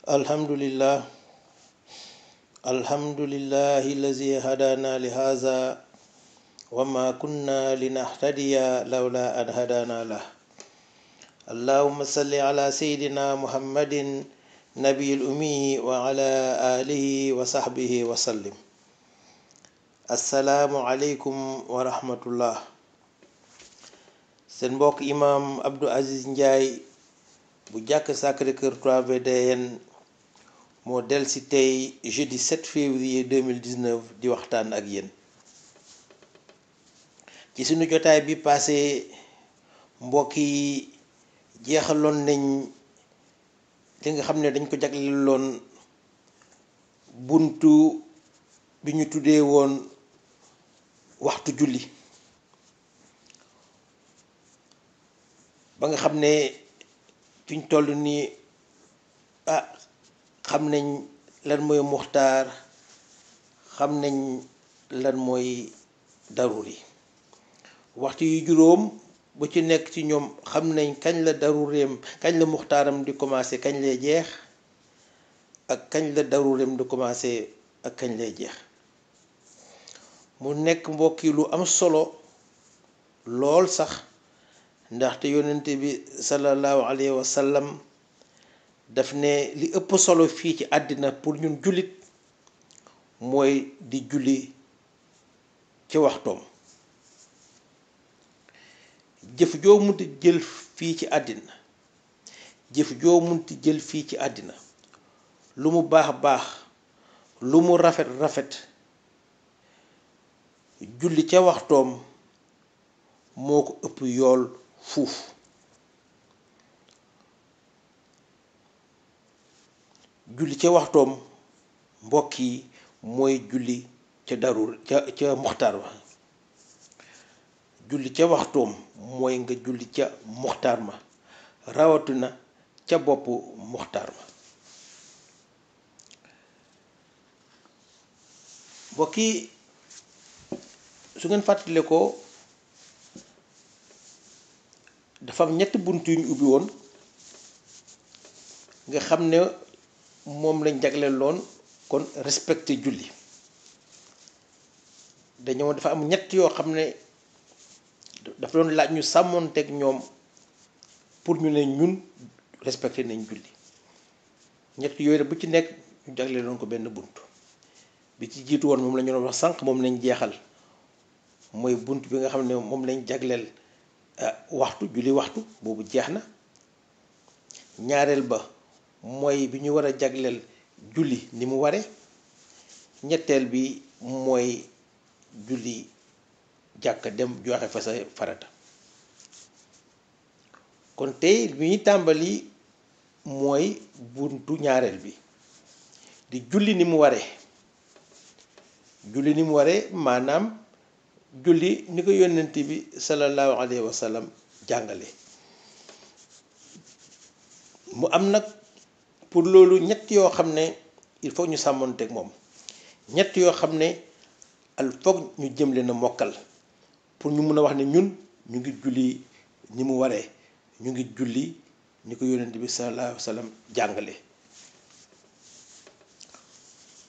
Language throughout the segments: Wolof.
alhamdulillah alhamdulillahi allazi hadana li haza wa ma kunna linahtadiya lawla an hadana lah. Allahumma salli ala sayyidina muhammadin nabiyil ummi wa ala alihi wa sahbihi wa sallim. Assalaamu aleykum wa rahmatullah. Seen mbokk imam Abdou Aziz Ndiaye bu jàkk Sacré-Cœur 3VDN moo del si tey jeudi 7 février 2019 di waxtaan ak yéen. ci sunu jotaay bi passé mbokk yi jeexaloon nañ li nga xam ne dañ ko jagleeloon buntu bi ñu tuddee woon waxtu julli, ba nga xam ne fiñ toll nii xam nañ lan mooy muxtaar, xam nañ lan mooy daruri. waxtu yu juróom bu ci nekk ci ñoom xam nañ kañ la darureem, kañ la muxtaaram di commencé, kañ lay jeex, ak kañ la darureem di commencé ak kañ lay jeex. mu nekk mbokk yi lu am solo lool sax, ndaxte yonent bi sallallahu alayhi wa sallam daf ne li ëpp solo fii ci àddina pour ñun jullit mooy di julli ci waxtoom. jëf joo munti jël fii ci àddina, jëf joo munti jël fii ci àddina, lu mu baax baax, lu mu rafet rafet, julli ca waxtoom moo ko ëpp yool fuuf. julli ca waxtoom mbokk yi mooy julli ca ca muxtaar ma. julli ca waxtoom mooy nga julli ca muxtaar ma, rawatina ca boppu muxtaar ma. mbokk yi su ngeen fàttale ko, dafa am ñetti bunt yu ñu ubbi woon nga xam ne moom lañ jagleeloon kon respecté julli. dafa am ñett yoo xam ne dafa doon laaj ñu sàmmoonteeg ñoom pour ñu ne ñun respecté nañ julli. ñett yooyu rek bu ci nekk ñu jagleeloon ko benn bunt. bi ci jiitu woon moom la ñu doon wax sànq, moom lañ jeexal, mooy bunt bi nga xam ne moom lañ jagleel waxtu julli waxtu, boobu jeex na. ñaareel ba mooy bi ñu war a jagleel julli ni mu ware. ñetteel bi mooy julli jàkka dem joxe fa sa farata. kon tey bi ñuy tàmbali mooy buntu ñaareel bi di julli ni mu waree. julli ni mu waree maanaam julli ni ko yónnent bi sallallahu alayhi wa sallam jàngale. mu am nag pour loolu ñett yoo xam ne il faut ñu sàmmoonteeg moom, ñett yoo xam ne al foog ñu jëm leen a mokkal pour ñu mun a wax ne ñun ñu ngi julli ni mu waree, ñu ngi julli ni ko yónnent bi sallallahu alayhi wa sallam jàngale.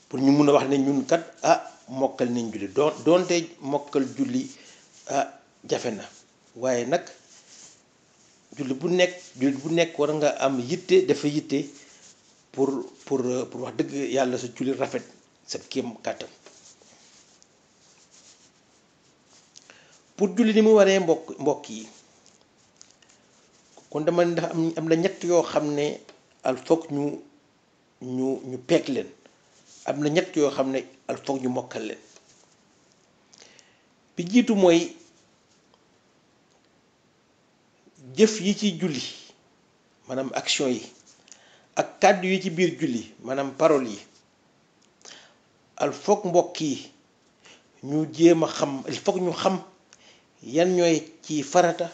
pour ñu mun a wax ne ñun kat mokkal nañ julli. doonte mokkal julli jafe na, waaye nag julli bu nekk war nga am yitte, dafa yitte pour wax dëgg yàlla sa julli rafet sa kéem kàttan. pour julli ni mu waree mbokk yi, kon dama ne dafa am na ñett yoo xam ne al foog ñu peeg leen. am na ñett yoo xam ne al foog ñu mokkal leen. bi jiitu mooy jëf yi ci julli, maanaam action yi, ak kàddu yi ci biir julli, maanaam parole yi. al foog mbokk yi ñu jéem a xam, il foog ñu xam yan ñooy ci farata,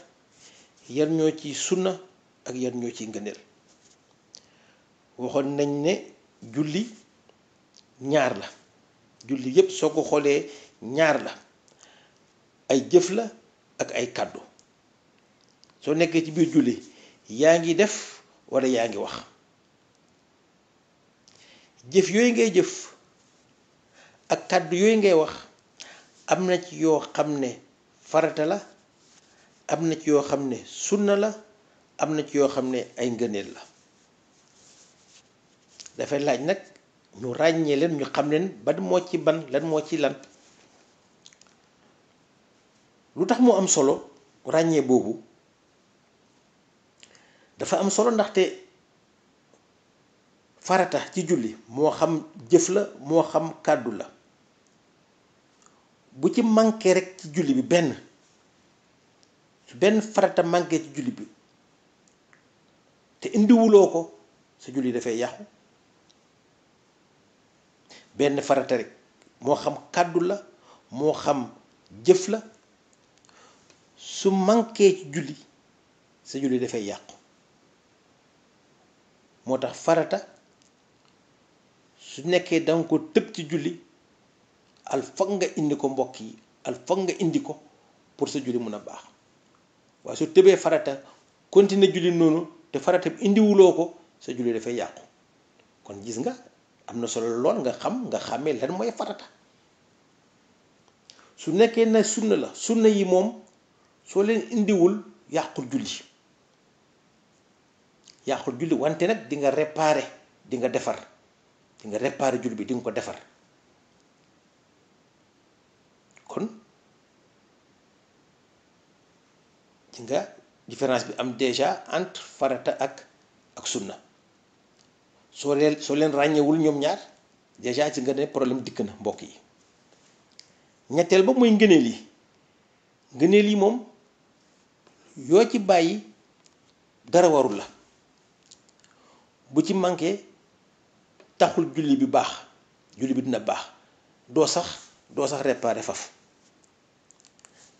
yan ñoo ci sunna, ak yan ñoo ci ngëneel. waxoon nañ ne julli ñaar la. julli yépp soo ko xoolee ñaar la, ay jëf la ak ay kàddu. soo nekkee ci biir julli yaa ngi def walla yaa ngi wax. jëf yooyu ngay jëf ak kàddu yooyu ngay wax am na ci yoo xam ne farata la, am na ci yoo xam ne sunna la, am na ci yoo xam ne ay ngëneel la. dafay laaj nag ñu ràññee leen, ñu xam leen ban moo ci ban, lan moo ci lan. lu tax mu am solo ràññee boobu dafa am solo ndaxte farata ci julli moo xam jëf la moo xam kàddu la, bu ci manqué rek ci julli bi benn farata manqué ci julli bi te indiwuloo ko, sa julli dafay yàqu. benn farata rek moo xam kàddu la moo xam jëf la, su manqué ci julli sa julli dafay yàqu. moo tax farata su nekkee danga ko tëb ci julli al foog nga indi ko, mbokk yi, al foog nga indi ko pour sa julli mun a baax. waaye su tëbee farata continuer julli noonu te farata bi indiwuloo ko, sa julli dafay yàqu. kon gis nga am na solo lool nga xàmmee lan mooy farata. su nekkee na sunna la, sunna yi moom soo leen indiwul yàqul julli wante nag di nga réparer, di nga réparer julli bi, di nga ko defar. kon ci nga différence bi am déjà entre farata ak sunna. soo leen ràññewul ñoom ñaar déjà ci nga ne problème dikk na, mbokk yi. ñetteel ba mooy ngëneel yi moom yoo ci bàyyi dara warul la, bu ci manqué taxul julli bi baax, julli bi dina baax, doo sax réparer faf.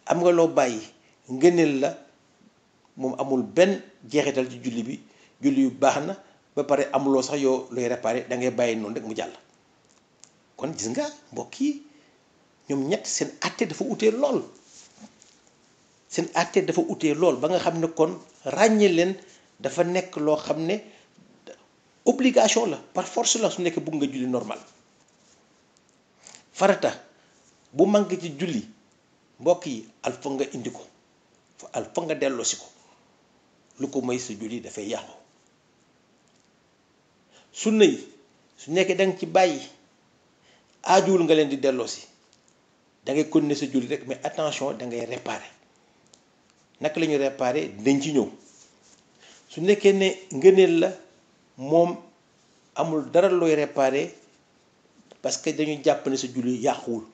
am nga loo bàyyi ngëneel la, moom amul benn jeexital ci julli bi, julli yu baax na ba pare amuloo sax yoo looy réparer, da ngay bàyyi noonu rek mu jàll. kon gis nga mbokk yi, ñoom ñett seen àtte dafa utee lool, ba nga xam ne kon ràññee leen dafa nekk loo xam ne obligation la, par force la, su nekk bëgg nga julli normal. farata bu manqué ci julli, mbokk yi, al foog nga indi ko, al foog nga delloosi ko, lu ko may sa julli dafay yàqu. sunna yi su nekkee danga ci bàyyi, aajuwul nga leen di delloosi, da ngay continuer sa julli rek, mais attention, da ngay réparer. naka la ñuy réparer dañ ci ñëw. su nekkee ne ngëneel la, moom amul dara looy réparer parce que dañuy jàpp ne sa julli yàquwul.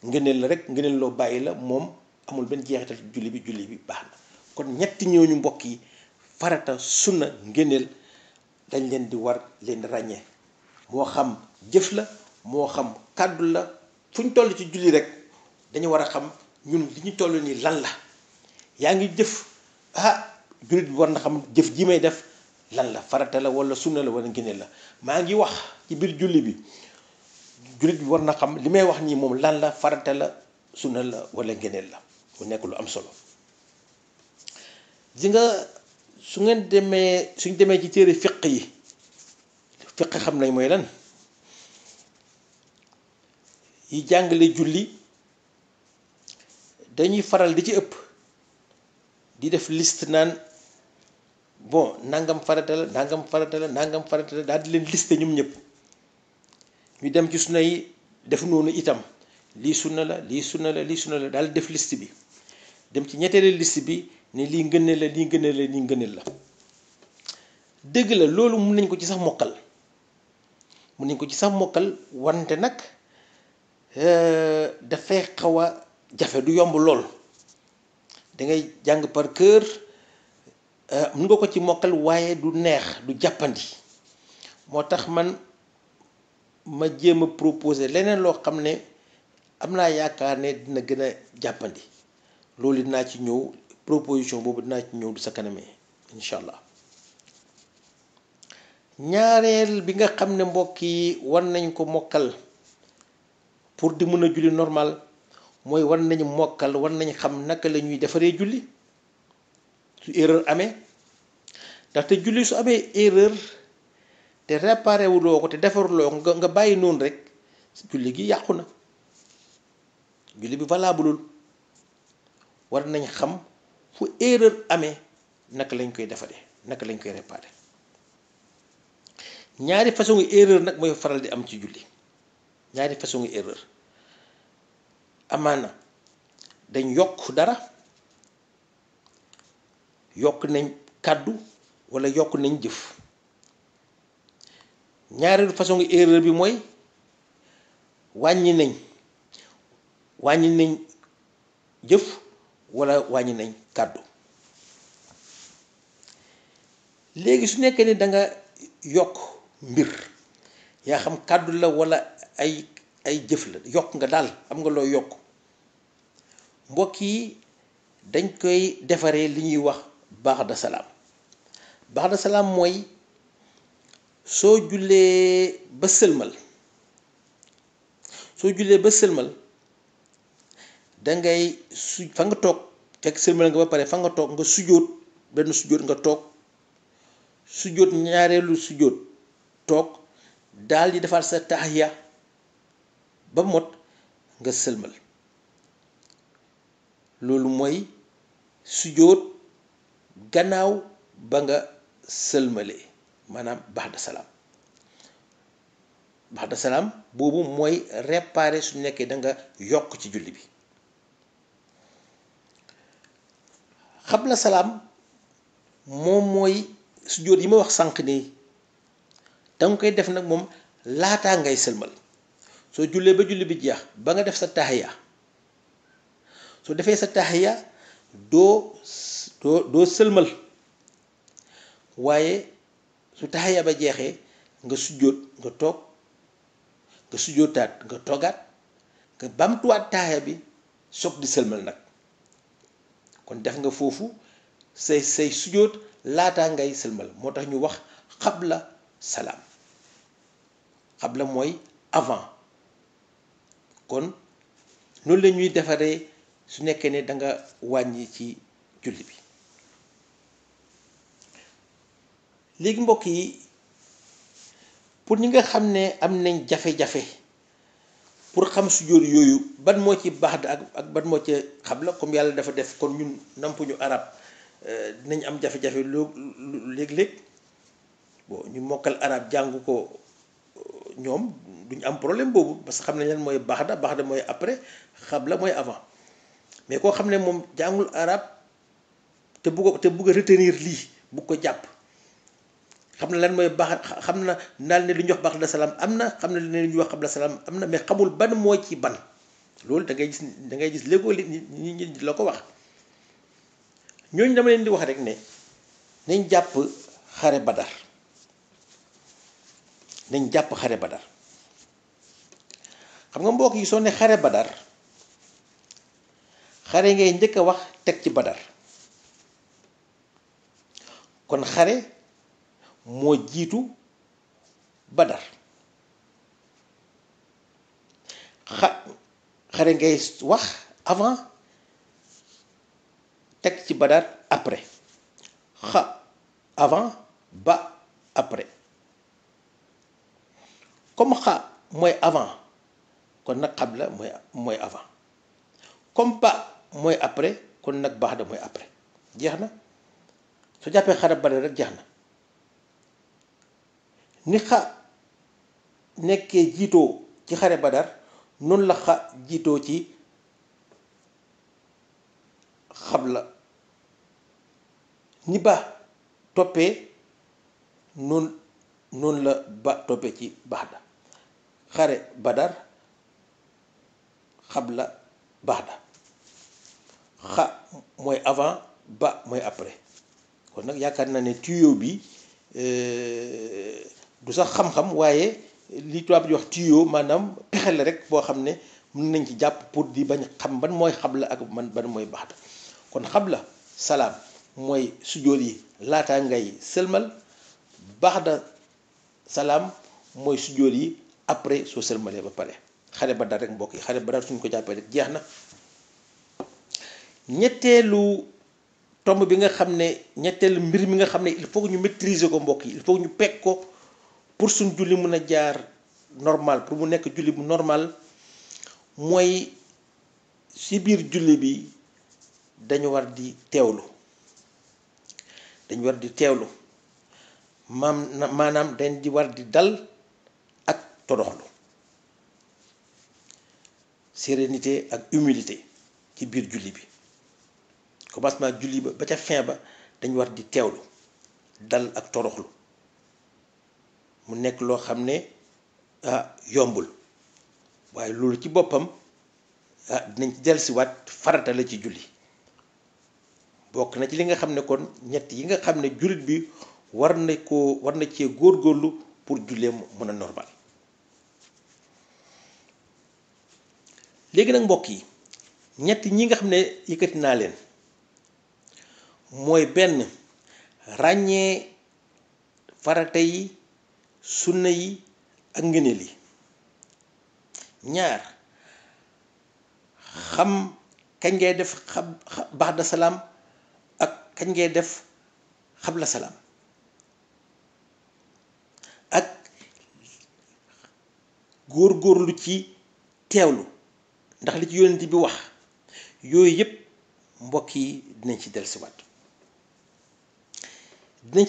ngëneel la rek, ngëneel loo bàyyi la, moom amul benn jeexital ci julli bi baax na. kon ñetti ñooñu mbokk yi, farata, sunna, ngëneel, dañ leen di war leen ràññee. moo xam jëf la moo xam kàddu la, fu ñu toll ci julli rek dañu war a xam ñun li ñu toll nii lan la. yaa ngi jëf, jullit bi war na xam jëf ji may def lan la, farata la wala sunna la wala ngëneel la. maa ngi wax ci biir julli bi, jullit bi war na xam li may wax nii moom lan la, farata la, sunna la wala ngëneel la. mu nekk lu am solo. ji nga suñ demee ci téere fiq yi, fiq xam nañ mooy lan, yi jàngale julli dañuy faral di ci ëpp di def liste naan bon nangam farata la, nangam farata la, nangam farata la, daal di leen liste ñoom ñëpp. ñu dem ci sunna yi def noonu itam, lii sunna la, lii sunna la, lii sunna la, daal def liste bi. dem ci ñetteelu liste bi ne lii ngëneel la, lii ngëneel la, lii ngëneel la. dëgg la, loolu mun nañ ko ci sax mokkal, wante nag dafay xaw a jafe, du yomb lool. da ngay jàng par cœur, mun nga ko ci mokkal, waaye du neex, du jàppandi. moo tax man ma jéem a proposer leneen loo xam ne am naa yaakaar ne dina gën a jàppandi. loolu dinaa ci ñëw, proposition boobu dinaa ci ñëw du sa kanamee incha allah. ñaareel bi nga xam ne mbokk yi war nañ ko mokkal pour di mën a julli normal, mooy war nañu mokkal, war nañ xam naka la ñuy defaree julli su erreur amee. ndaxte julli su amee erreur te réparé wuloo ko te defaruloo ko nga bàyyi noonu rek julli gi yàqu na, julli bi valableul. war nañ xam fu erreur amee naka lañ koy defaree, naka lañ koy réparé. ñaari façon erreur nag mooy faral di am ci julli, ñaari façon erreur. amaana dañ yokk dara, yokk nañ kàddu walla yokk nañ jëf. ñaareelu façon erreur bi mooy wàññi nañ jëf walla wàññi nañ kàddu. léegi su nekkee ni da nga yokk mbir, yaa xam kàddu la walla ay jëf la, yokk nga daal am nga loo yokk, mbokk yi dañ koy defaree li ñuy wax ba'da salaam. ba'da salaam mooy soo jullee ba sëlmal dangay fa nga toog fekk sëlmal nga ba pare, fa nga toog nga sujjóot benn sujjóot nga toog, sujjóot ñaareelu sujjóot toog, daal di defar sa tahiya ba mot nga sëlmal. loolu mooy sujjóot gannaaw ba nga sëlmalee, maanaam ba'da salaam. ba'da salaam boobu mooy réparer su nekkee da nga yokk ci julli bi. xabla salaam moom mooy sujjóot yi ma wax sànq nii, danga koy def nag moom laataa ngay sëlmal. soo jullee ba julli bi jeex ba nga def sa tahiya, soo defee sa tahiya doo sëlmal, waaye su tahiya ba jeexee nga sujjóot, nga toog, nga sujjóotaat, nga toogaat, nga bamtuwaat tahiya bi soog di sëlmal nag. kon def nga foofu say sujjóot laataa ngay sëlmal, moo tax ñu wax xabla salaam. xabla mooy avant. kon noonu la ñuy defaree su nekkee ne da nga wàññi ci julli bi. léegi mbokk yi, pour ñi nga xam ne am nañ jafe-jafe pour xam sujjóot yooyu ban moo ci baax ak ban moo ci xabla, comme yàlla dafa def kon ñun nampuñu arab, dinañ am jafe-jafe léeg-léeg. bon ñu mokkal arab jàng ko ñoom duñ am problème boobu, parce que xam nañ lan mooy baax da mooy après, xabla mooy avant. mais koo xam ne moom jàngul arab te bugg a retenir lii, bugg ko jàpp, xam na lan mooy baax, xam na daal ne lu ñuy wax ba'da salaam am na, xam na ne lu ñuy wax xabla salaam am na, mais xamul ban moo ci ban. loolu da ngay gis léegoo ñi la ko wax. ñooñu dama leen di wax rek ne nañ jàpp xare badar. xam nga mbokk yi, soo ne xare badar, xare ngay njëkk a wax teg ci badar. kon xare moo jiitu badar. xare ngay wax avant, teg ci badar après. avant, ba après. comme mooy avant, kon nag xabla mooy avant. comme ba mooy après, kon nag ba'da mooy après. jeex na. su jàppee xare badar rek jeex na. ni nekkee jiitoo ci xare badar, noonu la jiitoo ci xabla. ni ba toppee noonu la ba toppee ci ba'da. xare badar, xabla, ba'da. mooy avant, ba mooy après. kon nag yaakaar naa ne tuyau bi du sax xam-xam, waaye li tubaab di wax tuyau, maanaam pexe la rek boo xam ne mën nañ ci jàpp pour di bañ xam ban mooy xabla ak ban mooy ba'da. kon xabla salaam mooy sujjóot yi laataa ngay sëlmal, ba'da salaam mooy sujjóot yi après soo sëlmalee ba pare. xare badar rek mbokk yi, xare badar suñ ko jàppee rek jeex na. ñetteelu tomb bi nga xam ne, ñetteelu mbir mi nga xam ne il faut que ñu maîtriser ko mbokk yi, il faut que ñu peg ko pour suñ julli mun a jaar normal, pour mu nekk julli bu normal, mooy ci biir julli bi dañu war di teewlu, dañu war di teewlu maanaam dañ di war di dal ak toroxlu, sérénité ak humilité ci biir julli bi. commencement julli ba ca fin ba dañu war di teewlu, dal ak toroxlu. mu nekk loo xam ne yombul, waaye loolu ci boppam dinañ ci dellusiwaat farata la ci julli. bokk na ci li nga xam ne kon ñett yi nga xam ne jullit bi war na cee góorgóorlu pour jullee mën a normal. léegi nag mbokk yi, ñett ñi nga xam ne yëkkati naa leen mooy benn, ràññee farata yi, sunna yi ak ngëneel yi. ñaar, xam kañ ngay def ba'da salaam ak kañ ngay def xabla salaam, ak góorgóorlu ci teewlu, ndax li ci yonent bi wax yooyu yëpp mbokk yi dinañ ci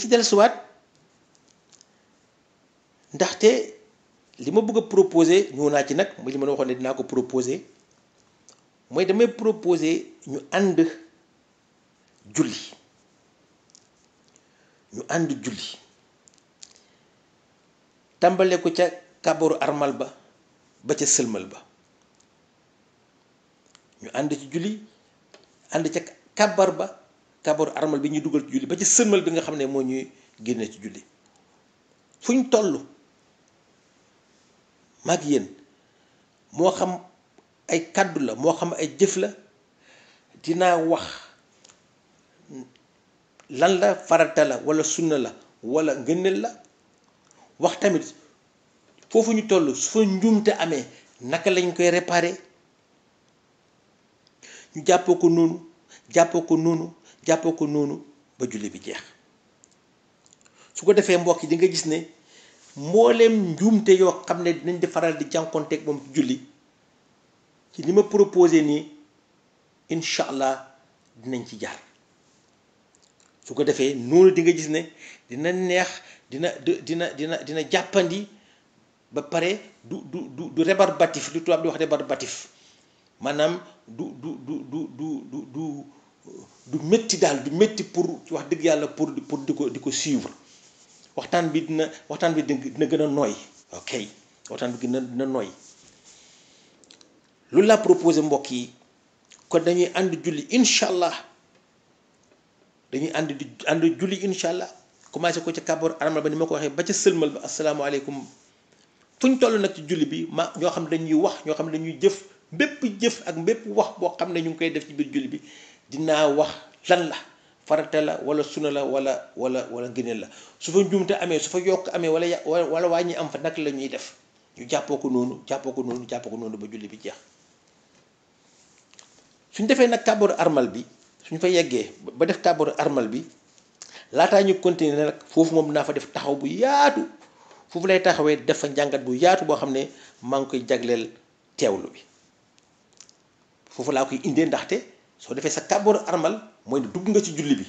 dellusiwaat. ndaxte li ma bëgg a proposer ñëw naa ci nag mooy li ma waxoon ne dinaa ko proposer, mooy damay proposer ñu ànd julli, tàmbale ko ca kàbbaru armal ba ba ca sëlmal ba. ñu ànd ci julli, ànd ca kàbbaru armal bi ñuy dugal ci julli ba ca sëlmal bi nga xam ne moo ñuy génne ci julli. fu ñu toll mag yéen, moo xam ay kàddu la, moo xam ay jëf la, dinaa wax lan la farata la wala sunna la wala ngëneel la. wax tamit foofu ñu toll su fa njuumte amee naka lañ koy réparer. ñu jàppoo ko noonu ba julli bi jeex. su ko defee mbokk yi di nga gis ne mbooleem njuumte yoo xam ne dinañ di faral di jànkonteeg moom ci julli, ci li ma proposé nii incha allah dinañ ci jaar. su ko defee noonu di nga gis ne dina neex, dina jàppandi, ba pare du rébarbatif, li tubaab di wax rébarbatif, maanaam du métti daal, du métti pour wax dëgg yàlla pour di ko suivre. waxtaan bi dina gën a nooy. ok, waxtaan bi dina nooy. loolu laa proposé mbokk yi. kon dañuy ànd julli incha allah, commencé ko ca kàbbaru armal ba ni ma ko waxee ba ca sëlmal ba asalaamaaleykum. fu ñu toll nag ci julli bi ñoo xam dañuy wax, ñoo xam dañuy jëf, bépp jëf ak bépp wax boo xam ne ñu ngi koy def ci biir julli bi dinaa wax lan la, farata la wala sunna la wala ngëneel la. su fa njuumte amee, su fa yokk amee wala wàññi am fa, naka la ñuy def. ñu jàppoo ko noonu ba julli bi jeex. suñ defee nag kàbbaru armal bi, suñ fa yeggee ba def kàbbaru armal bi, laataa ñu continuer nag foofu moom dinaa fa def taxaw bu yaatu. foofu lay taxawee def fa njàngat bu yaatu boo xam ne maa ngi koy jagleel teewlu bi. foofu laa koy indee, ndaxte soo defee sa kàbbaru armal mooy ne dugg nga ci julli bi.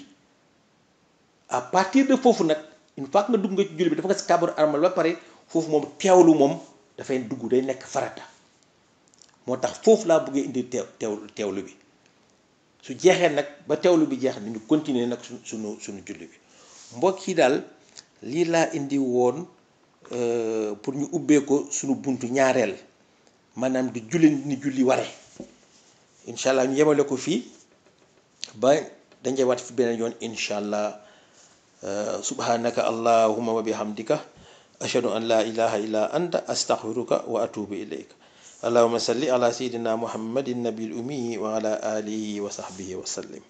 à partir de foofu nag, une fois que nga dugg nga ci julli bi, dafa nga sa kàbbaru armal ba pare, foofu moom teewlu moom dafay dugg, day nekk farata. moo tax foofu laa bëggee indi teewlu bi. su jeexee nag ba teewlu bi jeex ni ñu continuer nag suñu julli bi. mbokk yi daal lii laa indi woon pour ñu ubbee ko suñu buntu ñaareel, maanaam di julli ni julli waree. incha allah ñu yemale ko fii ba dañuy waat fi beneen yoon incha allah. subhanaka allahumma wa bihamdika ashhadu an la ilaha illa anta astaghfiruka wa atubu ilayka. allahumma salli ala sayyidina muhammadin nabil ummi wa ala alihi wa sahbihi wa sallim.